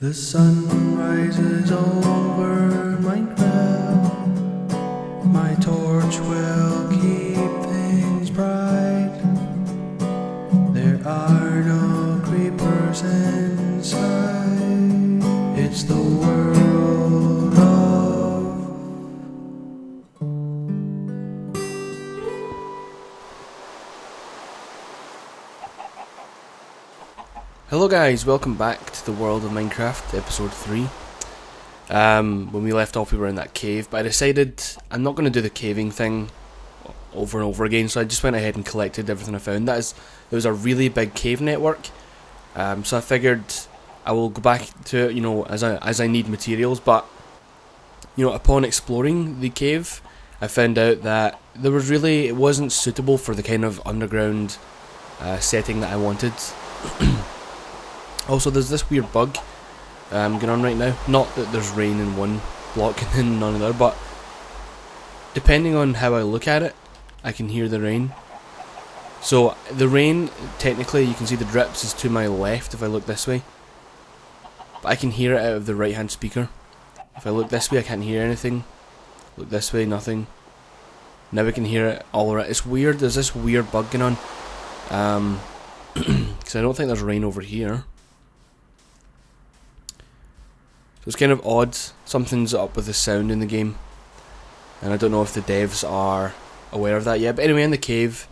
The sun rises over Minecraft. My torch will keep things bright. There are no creepers inside. It's the world of... Hello guys, welcome back to the world of Minecraft, episode 3. When we left off we were in that cave, but I decided I'm not going to do the caving thing over and over again, so I just went ahead and collected everything I found. There was a really big cave network, so I figured I will go back to it, as I need materials, but, upon exploring the cave, I found out that it wasn't suitable for the kind of underground setting that I wanted. Also, there's this weird bug going on right now. Not that there's rain in one block and then none in the other, but depending on how I look at it, I can hear the rain. So the rain, technically, you can see the drips is to my left if I look this way, but I can hear it out of the right hand speaker. If I look this way, I can't hear anything. Look this way, nothing. Now I can hear it all around. It's weird. There's this weird bug going on. Because I don't think there's rain over here. So it's kind of odd. Something's up with the sound in the game, and I don't know if the devs are aware of that yet. But anyway, in the cave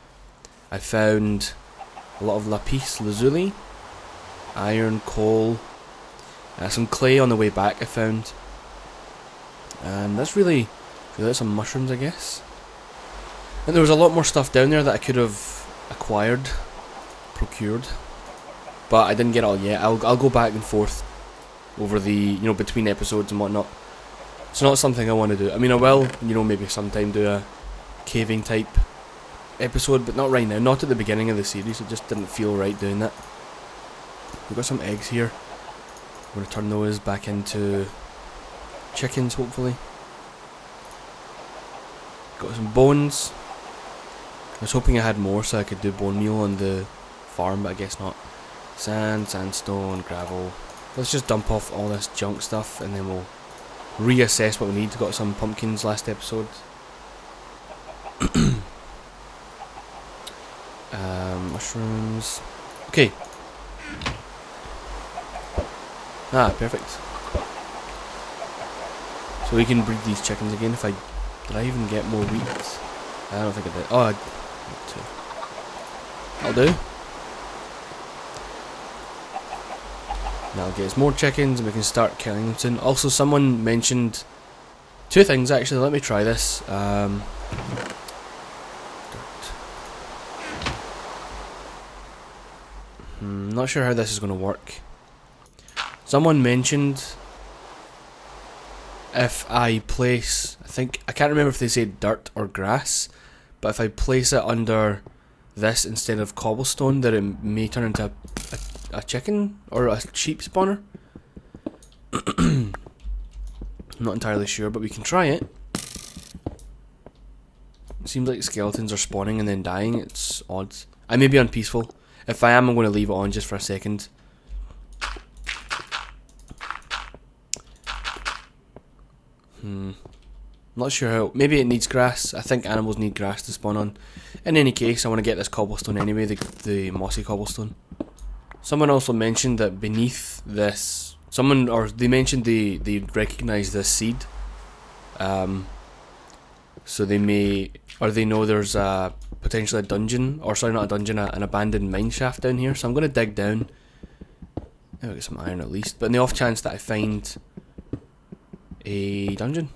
I found a lot of lapis lazuli, iron, coal, some clay on the way back I found, and that's really some mushrooms, I guess. And there was a lot more stuff down there that I could have procured, but I didn't get it all yet. I'll go back and forth over the, between episodes and whatnot. It's not something I want to do. I mean, I will, maybe sometime do a caving type episode, but not right now, not at the beginning of the series. It just didn't feel right doing that. We've got some eggs here. I'm going to turn those back into chickens, hopefully. Got some bones. I was hoping I had more so I could do bone meal on the farm, but I guess not. Sand, sandstone, gravel. Let's just dump off all this junk stuff and then we'll reassess what we need. Got some pumpkins last episode. Mushrooms. Okay. Perfect. So we can breed these chickens again. Did I even get more wheat? I don't think I did. Oh, I did. I'll do. That'll get us more chickens and we can start killing them soon. Also, someone mentioned two things actually. Let me try this. Not sure how this is going to work. Someone mentioned if I place, I can't remember if they say dirt or grass, but if I place it under this instead of cobblestone, that it may turn into a chicken or a sheep spawner. I'm not entirely sure, but we can try it. It seems like skeletons are spawning and then dying. It's odd. I may be unpeaceful. If I am, I'm going to leave it on just for a second. Not sure how. Maybe it needs grass. I think animals need grass to spawn on. In any case, I want to get this cobblestone anyway, the mossy cobblestone. Someone also mentioned that beneath this, they mentioned they recognise this seed. So they know there's potentially a dungeon, or sorry, not a dungeon, an abandoned mineshaft down here. So I'm going to dig down. I'll get some iron at least, but in the off chance that I find a dungeon,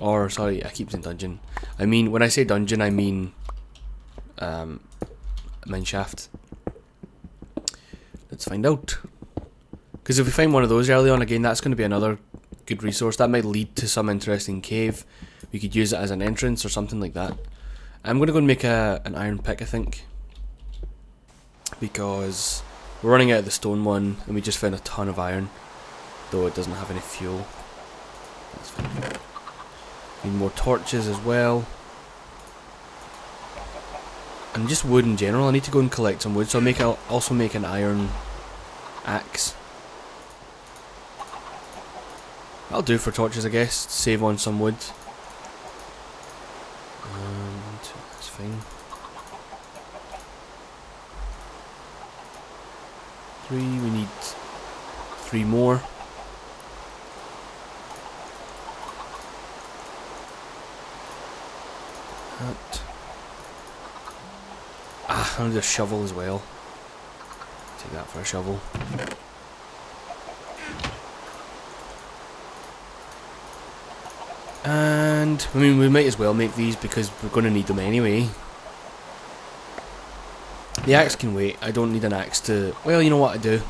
or sorry, I keep saying dungeon. I mean, when I say dungeon, I mean mineshaft. Let's find out. Because if we find one of those early on, again, that's going to be another good resource. That might lead to some interesting cave. We could use it as an entrance or something like that. I'm going to go and make an iron pick, I think, because we're running out of the stone one, and we just found a ton of iron, though it doesn't have any fuel. That's fine. Need more torches as well. And just wood in general. I need to go and collect some wood, so I'll also make an iron axe. That'll do for torches, I guess. Save on some wood. That's fine. 3, we need 3 more. That. I need a shovel as well. Take that for a shovel. And, I mean, we might as well make these because we're going to need them anyway. The axe can wait. I don't need an axe to... Well, you know what I do.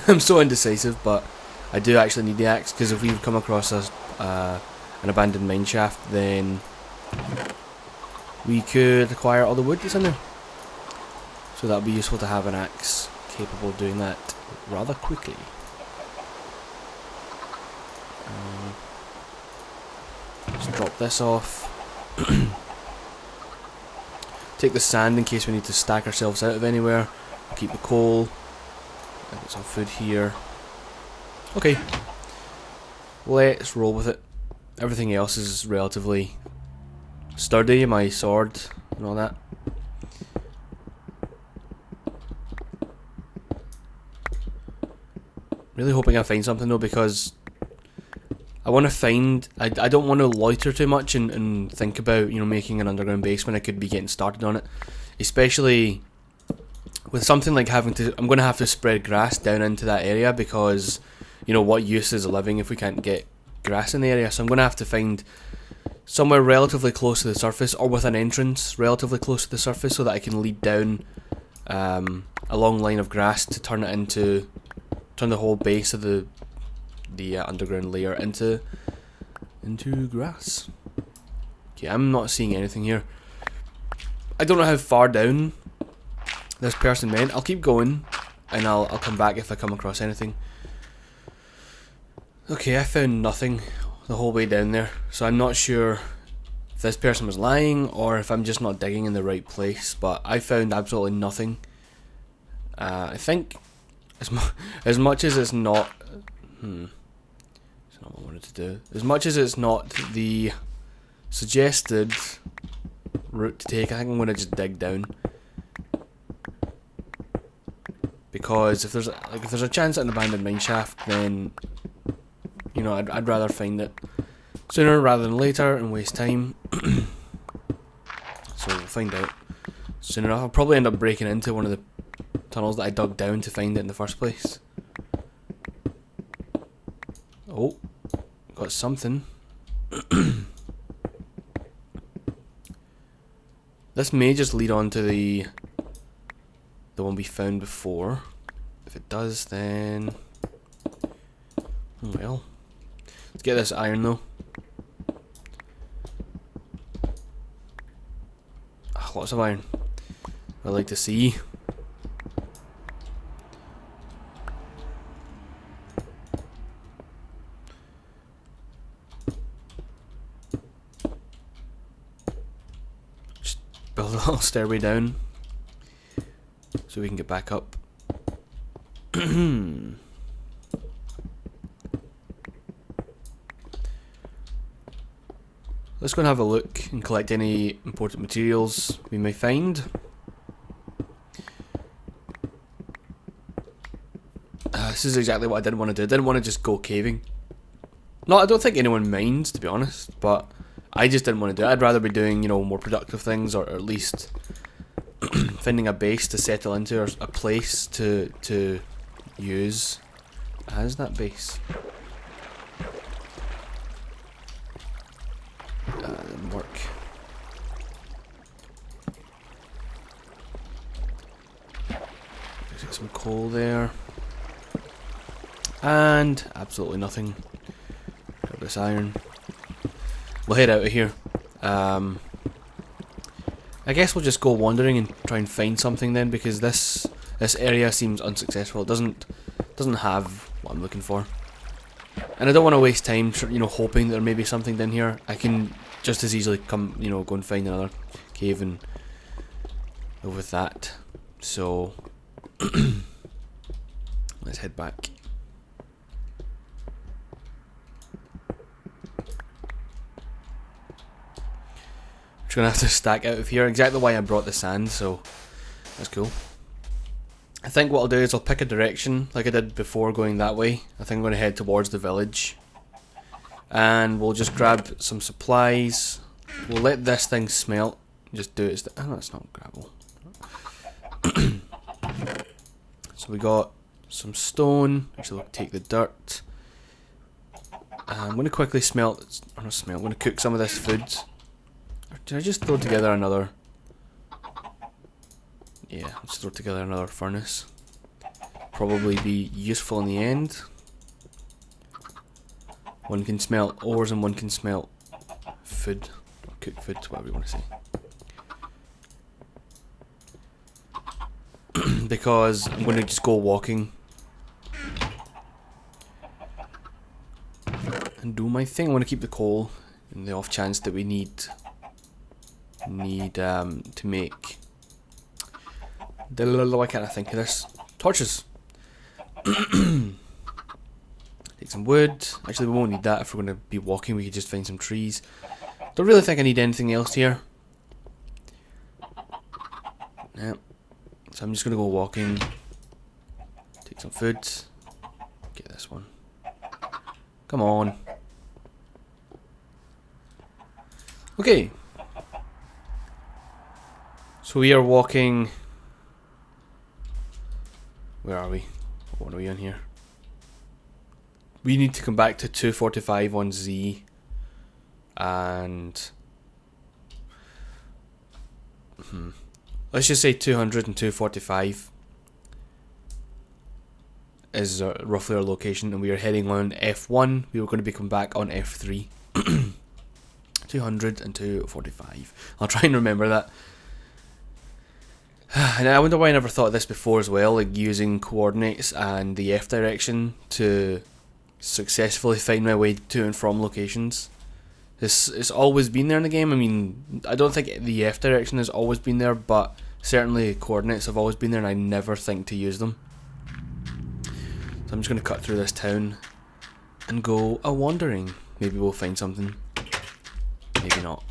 I'm so indecisive, but I do actually need the axe because if we come across an abandoned mineshaft, then we could acquire all the wood that's in there. So that would be useful to have an axe capable of doing that rather quickly. Let's drop this off. Take the sand in case we need to stack ourselves out of anywhere. Keep the coal. Get some food here. Okay. Let's roll with it. Everything else is relatively sturdy. My sword and all that. Really hoping I find something though, because I want to find... I don't want to loiter too much and think about, you know, making an underground base when I could be getting started on it. Especially with something like having to... I'm going to have to spread grass down into that area because, you know, what use is a living if we can't get grass in the area? So I'm going to have to find somewhere relatively close to the surface, or with an entrance relatively close to the surface, so that I can lead down a long line of grass to turn it into... turn the whole base of the underground layer into grass. Okay, I'm not seeing anything here. I don't know how far down this person went. I'll keep going, and I'll come back if I come across anything. Okay, I found nothing the whole way down there, so I'm not sure if this person was lying or if I'm just not digging in the right place. But I found absolutely nothing. I think as much as it's not... It's not what I wanted to do. As much as it's not the suggested route to take, I think I'm going to just dig down. Because if there's a chance at an abandoned mineshaft, then, you know, I'd rather find it sooner rather than later and waste time. So we'll find out soon enough. I'll probably end up breaking into one of the tunnels that I dug down to find it in the first place. Oh, got something. This may just lead on to the one we found before. If it does, then... well. Let's get this iron though. Lots of iron. I'd like to see. Just build a little stairway down so we can get back up. Let's go and have a look and collect any important materials we may find. This is exactly what I didn't want to do. I didn't want to just go caving. No, I don't think anyone minds, to be honest, but I just didn't want to do it. I'd rather be doing, you know, more productive things, or at least finding a base to settle into, or a place to use as that base. Didn't work. Let's get some coal there. And absolutely nothing. Got this iron. We'll head out of here. I guess we'll just go wandering and try and find something then, because this area seems unsuccessful. It doesn't have what I'm looking for, and I don't want to waste time, you know, hoping that there may be something down here. I can just as easily come, you know, go and find another cave and go with that. So let's head back. Just gonna have to stack out of here. Exactly why I brought the sand, so that's cool. I think what I'll do is I'll pick a direction like I did before going that way. I think I'm going to head towards the village. And we'll just grab some supplies. We'll let this thing smelt. Just do it. Oh, it's not gravel. So we got some stone. Actually, we'll take the dirt. I'm going to quickly smelt. Or not smelt. I'm going to cook some of this food. Or did I just throw together another? Yeah, let's throw together another furnace. Probably be useful in the end. One can smelt ores and one can smelt food. Or cook food, whatever you want to say. Because I'm going to just go walking. And do my thing. I want to keep the coal in the off chance that we need to make... Why can't I think of this? Torches. Take some wood. Actually, we won't need that if we're going to be walking. We could just find some trees. Don't really think I need anything else here. Yep. So I'm just going to go walking. Take some food. Get this one. Come on. Okay. So we are walking... Where are we? What are we on here? We need to come back to 245 on Z. And... let's just say 200 and 245 is roughly our location. And we are heading on F1. We were going to be coming back on F3. 200 and 245. I'll try and remember that. And I wonder why I never thought of this before as well, like using coordinates and the F direction to successfully find my way to and from locations. It's always been there in the game. I mean, I don't think the F direction has always been there, but certainly coordinates have always been there and I never think to use them. So I'm just going to cut through this town and go a-wandering. Maybe we'll find something. Maybe not.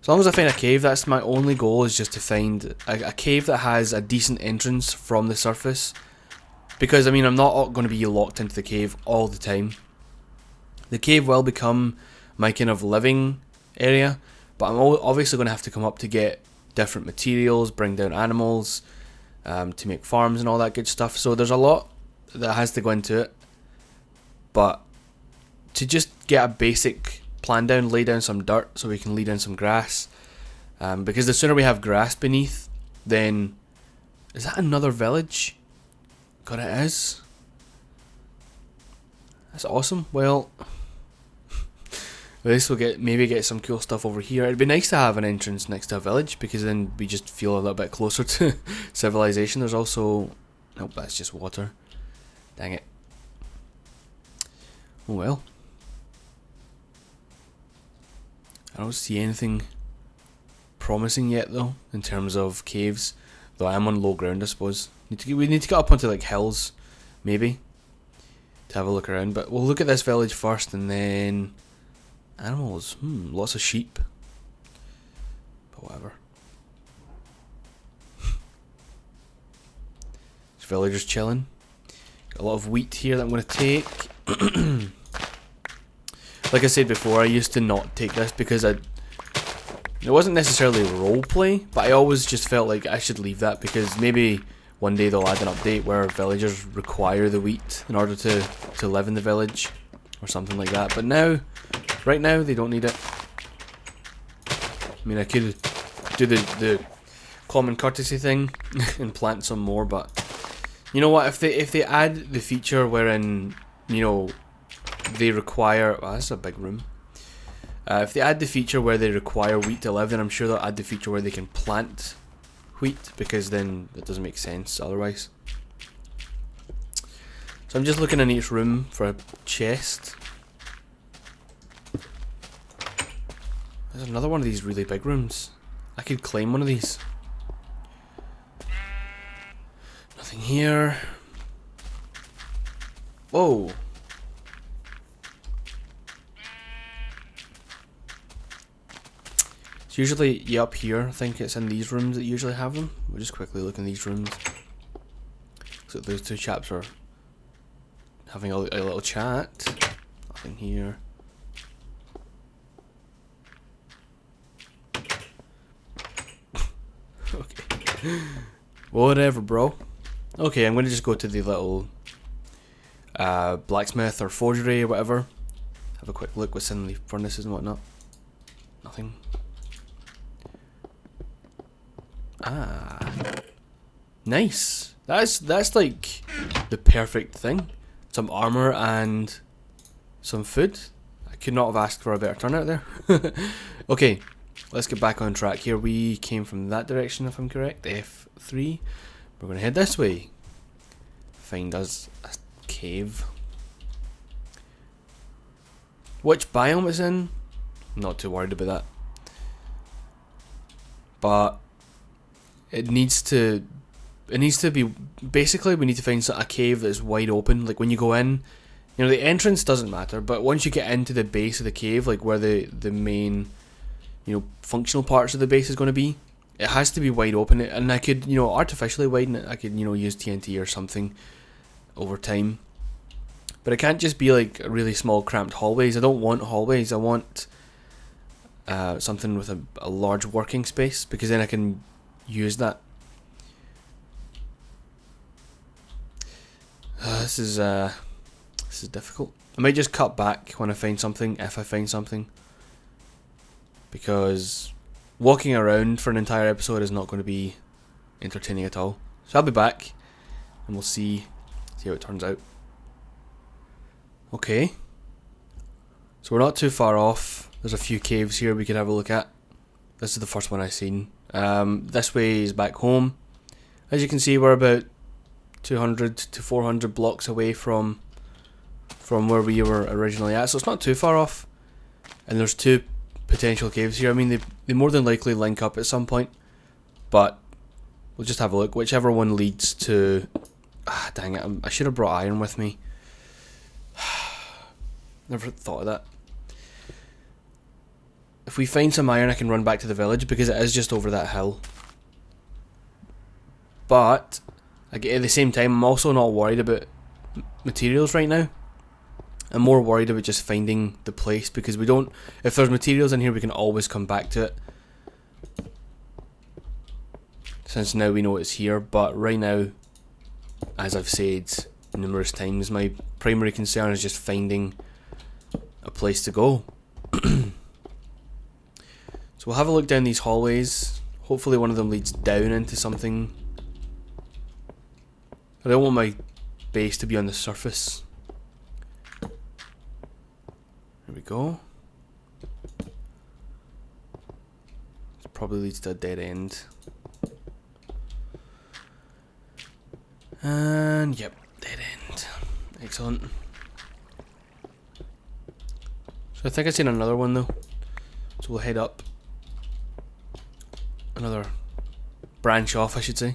As long as I find a cave, that's my only goal, is just to find a cave that has a decent entrance from the surface. Because, I mean, I'm not going to be locked into the cave all the time. The cave will become my kind of living area, but I'm obviously going to have to come up to get different materials, bring down animals, to make farms and all that good stuff. So there's a lot that has to go into it. But to just get a basic plan down, lay down some dirt so we can lay down some grass, because the sooner we have grass beneath, then... Is that another village? God, it is. That's awesome. Well, at least we'll maybe get some cool stuff over here. It'd be nice to have an entrance next to a village, because then we just feel a little bit closer to civilization. There's also... Nope, that's just water. Dang it. Oh well. I don't see anything promising yet though, in terms of caves. Though I am on low ground, I suppose. We need to get up onto like hills, maybe, to have a look around. But we'll look at this village first, and then animals. Lots of sheep. But whatever. This villager's chilling. Got a lot of wheat here that I'm going to take. Like I said before, I used to not take this because it wasn't necessarily roleplay, but I always just felt like I should leave that, because maybe one day they'll add an update where villagers require the wheat in order to live in the village, or something like that. But now, right now, they don't need it. I mean, I could do the common courtesy thing and plant some more, but you know what? If they add the feature wherein, you know, they require... Oh, that's a big room. If they add the feature where they require wheat to live, then I'm sure they'll add the feature where they can plant wheat, because then it doesn't make sense otherwise. So I'm just looking in each room for a chest. There's another one of these really big rooms. I could claim one of these. Nothing here. Whoa. usually up here. I think it's in these rooms that usually have them. We'll just quickly look in these rooms. So those two chaps are having a little chat. Nothing here. Okay. Whatever, bro. Okay, I'm going to just go to the little blacksmith or forgery or whatever. Have a quick look what's in the furnaces and whatnot. Nothing. Ah. Nice. That's like the perfect thing. Some armor and some food. I could not have asked for a better turnout there. Okay, let's get back on track here. We came from that direction if I'm correct. F3. We're going to head this way. Find us a cave. Which biome it's in? Not too worried about that. But it needs to be, basically we need to find a cave that's wide open. Like when you go in, you know, the entrance doesn't matter, but once you get into the base of the cave, like where the main, you know, functional parts of the base is going to be, it has to be wide open. And I could, you know, artificially widen it. I could, you know, use TNT or something over time. But it can't just be like really small cramped hallways. I don't want hallways. I want something with a large working space, because then I can use that. This is difficult. I might just cut back when I find something, if I find something, because walking around for an entire episode is not going to be entertaining at all. So I'll be back and we'll see how it turns out. Okay, so we're not too far off. There's a few caves here we could have a look at. This is the first one I've seen. This way is back home. As you can see, we're about 200 to 400 blocks away from where we were originally at, so it's not too far off. And there's two potential caves here. I mean, they more than likely link up at some point, but we'll just have a look. Whichever one leads to... Ah, dang it, I should have brought iron with me. Never thought of that. If we find some iron, I can run back to the village, because it is just over that hill. But at the same time, I'm also not worried about materials right now. I'm more worried about just finding the place, because we don't... If there's materials in here, we can always come back to it, since now we know it's here. But right now, as I've said numerous times, my primary concern is just finding a place to go. So we'll have a look down these hallways. Hopefully one of them leads down into something. I don't want my base to be on the surface. There we go. This probably leads to a dead end. And yep, dead end. Excellent. So I think I've seen another one though. So we'll head up. Another branch off, I should say.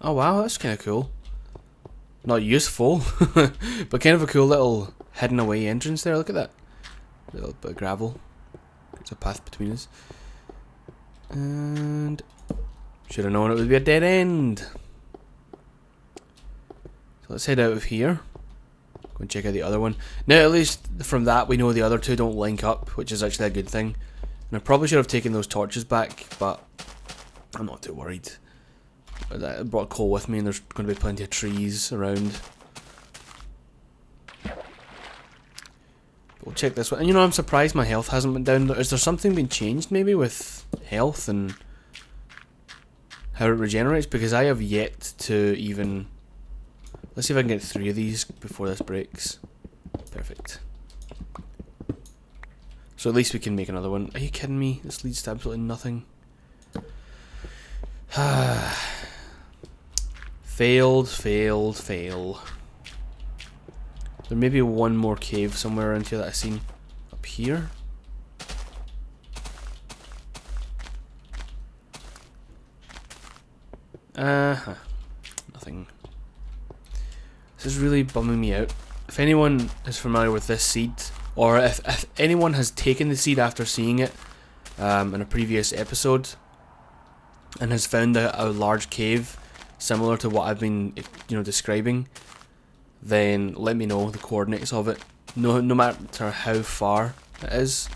Oh wow, that's kind of cool. Not useful, but kind of a cool little hidden away entrance there. Look at that. A little bit of gravel. There's a path between us. And should have known it would be a dead end. So let's head out of here. Go and check out the other one. Now at least from that we know the other two don't link up, which is actually a good thing. And I probably should have taken those torches back, but I'm not too worried. I brought coal with me, and there's going to be plenty of trees around. But we'll check this one. And you know, I'm surprised my health hasn't been down. Is there something been changed maybe with health and how it regenerates? Because I have yet to even... Let's see if I can get 3 of these before this breaks. Perfect. So at least we can make another one. Are you kidding me? This leads to absolutely nothing. Failed, failed, fail. There may be one more cave somewhere around here that I've seen. Up here? Nothing. This is really bumming me out. if anyone is familiar with this seed, or if anyone has taken the seed after seeing it in a previous episode and has found a large cave similar to what I've been describing, then let me know the coordinates of it. No matter how far it is,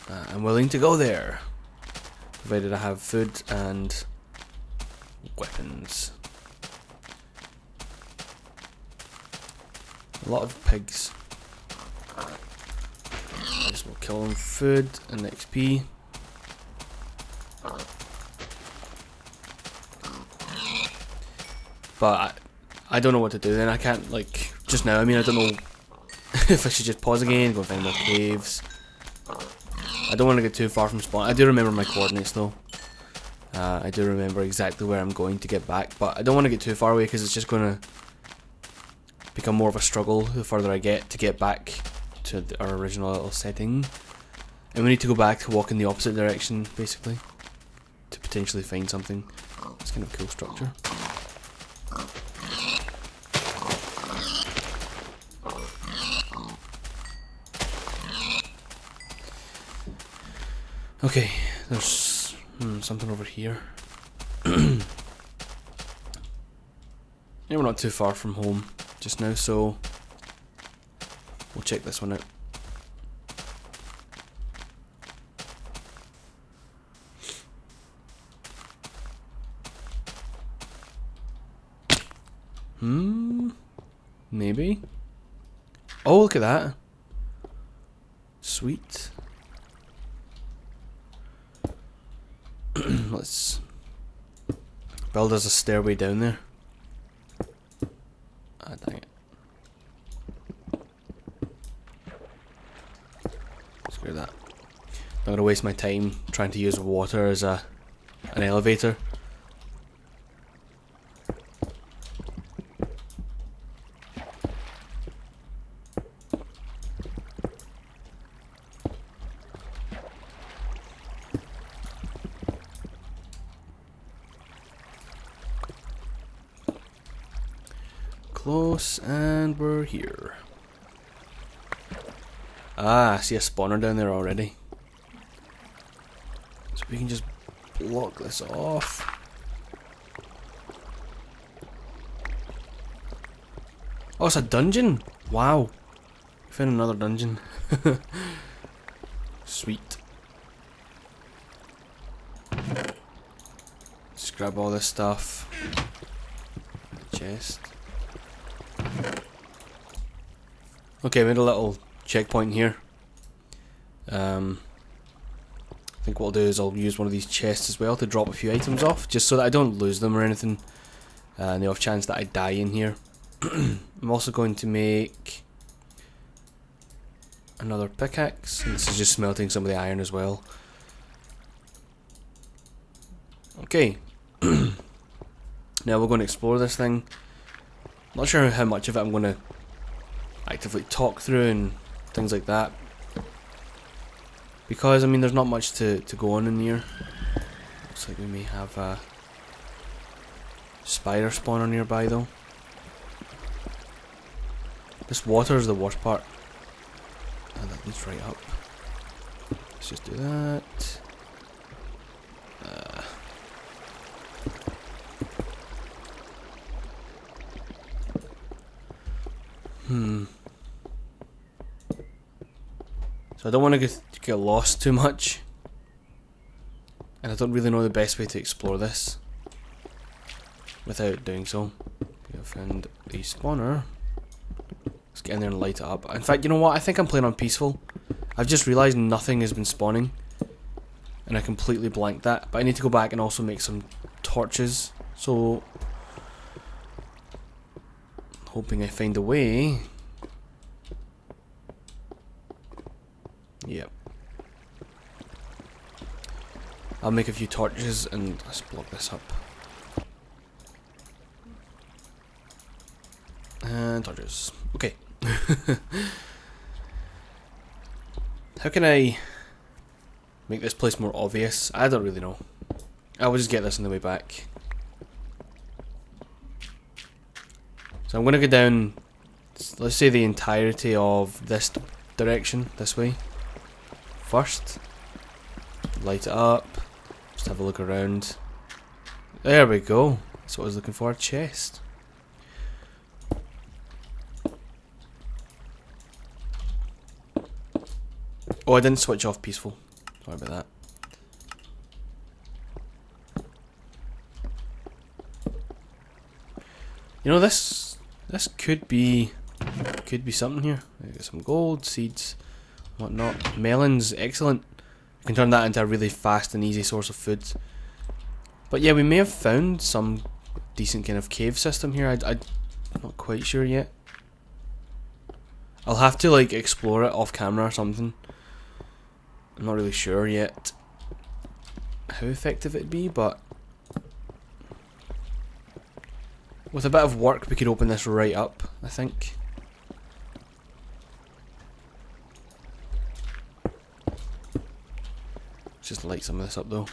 I'm willing to go there, provided I have food and weapons. A lot of pigs. I just will kill them with food and XP. But I don't know what to do then. I can't, like, just now. I mean, I don't know if I should just pause again, go find more caves. I don't want to get too far from spawn. I do remember my coordinates though. I do remember exactly where I'm going to get back, but I don't want to get too far away because it's just going to become more of a struggle the further I get back to our original little setting. And we need to go back to walk in the opposite direction, basically, to potentially find something. It's kind of a cool structure. Okay, there's something over here. Yeah, we're not too far from home just now, so we'll check this one out. Maybe. Oh, look at that. Sweet. Let's build us a stairway down there. Ah, dang it. Screw that. Not gonna waste my time trying to use water as an elevator. Close, and we're here. Ah, I see a spawner down there already. So we can just block this off. Oh, it's a dungeon! Wow. We found another dungeon. Sweet. Just grab all this stuff. Chest. Okay, we made a little checkpoint here. I think what I'll do is I'll use one of these chests as well to drop a few items off, just so that I don't lose them or anything. And the off chance that I die in here. I'm also going to make another pickaxe, and this is just smelting some of the iron as well. Okay. Now we're going to explore this thing. Not sure how much of it I'm going to actively talk through and things like that, because I mean there's not much to go on in here. Looks like we may have a spider spawner nearby though. This water is the worst part. And that leads right up. Let's just do that. So I don't want to get lost too much, and I don't really know the best way to explore this without doing so. We have found a spawner. Let's get in there and light it up. In fact, you know what? I think I'm playing on peaceful. I've just realised nothing has been spawning, and I completely blanked that. But I need to go back and also make some torches. So, hoping I find a way. Yep. I'll make a few torches and let's block this up. And torches. Okay. How can I make this place more obvious? I don't really know. I will just get this on the way back. So So I'm going to go down, let's say the entirety of this direction, this way. First, light it up, just have a look around. There we go, that's what I was looking for, a chest. Oh, I didn't switch off peaceful, sorry about that. You know, this could be something here. Got some gold, seeds, whatnot. Melons, excellent. We can turn that into a really fast and easy source of food. But yeah, we may have found some decent kind of cave system here. I'm not quite sure yet. I'll have to like explore it off camera or something. I'm not really sure yet how effective it'd be, but with a bit of work we could open this right up, I think. Let's just light some of this up though.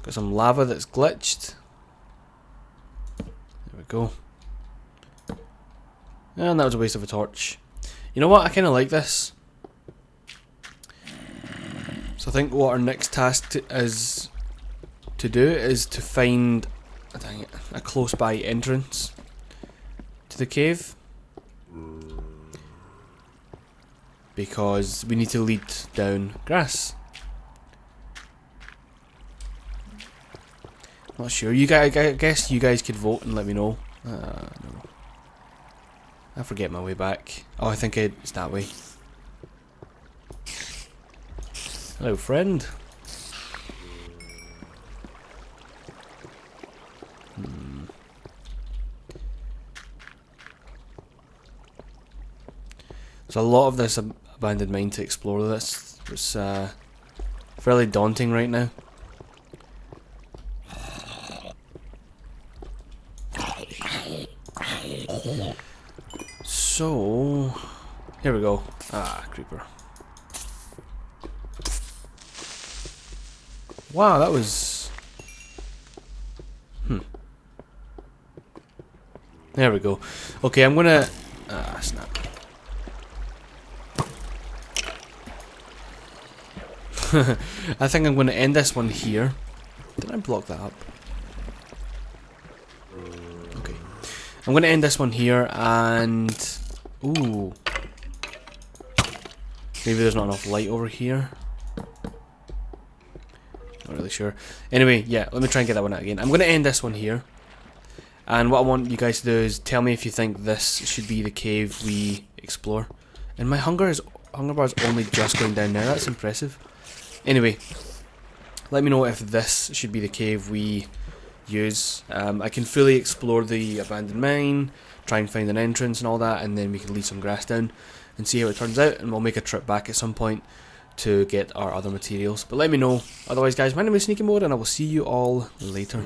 Got some lava that's glitched. There we go. And that was a waste of a torch. You know what, I kinda like this. So I think what our next task is to do is to find a close by entrance to the cave, because we need to lead down grass. Not sure. You guys, I guess you guys could vote and let me know. No. I forget my way back. Oh, I think it's that way. Hello, friend. There's a lot of this abandoned mine to explore. This it's fairly daunting right now. So here we go. Ah, creeper. Wow, that was There we go. Okay, I'm gonna snap. I think I'm going to end this one here. Did I block that up? Okay. I'm going to end this one here and... Ooh. Maybe there's not enough light over here. Not really sure. Anyway, yeah, let me try and get that one out again. I'm going to end this one here. And what I want you guys to do is tell me if you think this should be the cave we explore. And my hunger bar is only just going down now. That's impressive. Anyway, let me know if this should be the cave we use. I can fully explore the abandoned mine, try and find an entrance and all that, and then we can leave some grass down and see how it turns out, and we'll make a trip back at some point to get our other materials. But let me know. Otherwise guys, my name is MrSneakymode and I will see you all later.